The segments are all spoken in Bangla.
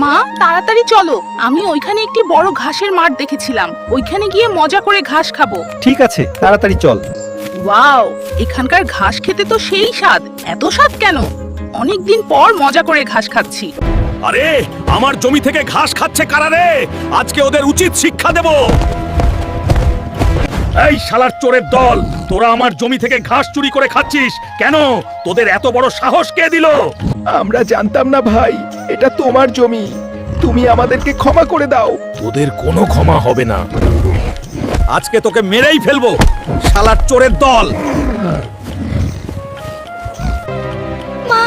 মা তাড়াতাড়ি চলো, আমি ওইখানে একটি বড় ঘাসের মাঠ দেখেছিলাম, ওইখানে গিয়ে মজা করে ঘাস খাবো। ঠিক আছে, তাড়াতাড়ি চল। ওয়াও, এখানকার ঘাস খেতে তো সেই স্বাদ। এত স্বাদ কেন? অনেকদিন পর মজা করে ঘাস খাচ্ছি। আরে আমার জমি থেকে ঘাস খাচ্ছে কারা রে? আজকে ওদের উচিত শিক্ষা দেব। এই শালার চোরের দল, তোরা আমার জমি থেকে ঘাস চুরি করে খাচ্ছিস কেন? তোদের এত বড় সাহস কে দিল? আমরা জানতাম না ভাই, এটা তোমার জমি, তুমি আমাদেরকে ক্ষমা করে দাও। তোদের কোনো ক্ষমা হবে না, আজকে তোকে মেরেই ফেলবো শালার চোরের দল। মা,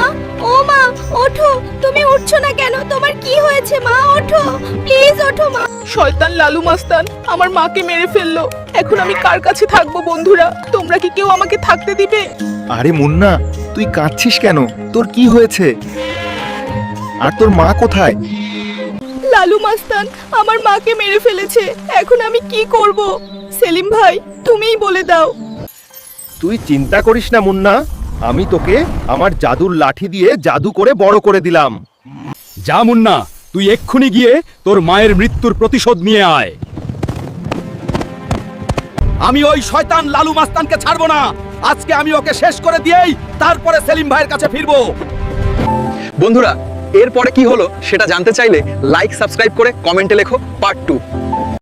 ও মা, ওঠো। তুমি উঠছো না কেন? তোমার কি হয়েছে মা? ওঠো, প্লিজ ওঠো মা। শয়তান লালু মাস্তান আমার মাকে মেরে ফেললো। এখন আমি কার কাছে থাকবো? বন্ধুরা, তোমরা কি কেউ আমাকে থাকতে দিবে? আরে মুন্না, তুই কাঁদছিস কেন? তোর কি হয়েছে? আর তোর মা কোথায়? লালু মাস্তান আমার মাকে মেরে ফেলেছে, এখন আমি কি করব? সেলিম ভাই, তুমিই বলে দাও। তুই চিন্তা করিস না মুন্না, আমি তোকে আমার জাদুর লাঠি দিয়ে জাদু করে বড় করে দিলাম। যা মুন্না, তুই এক্ষুনি গিয়ে তোর মায়ের মৃত্যুর প্রতিশোধ নিয়ে আয়। আমি ওই শয়তান লালু মাস্তানকে ছাড়বো না। আজকে আমি ওকে শেষ করে দিয়েই তারপরে সেলিম ভাইয়ের কাছে ফিরবো। বন্ধুরা, এরপরে কি হলো সেটা জানতে চাইলে লাইক সাবস্ক্রাইব করে কমেন্টে লেখো পার্ট 2।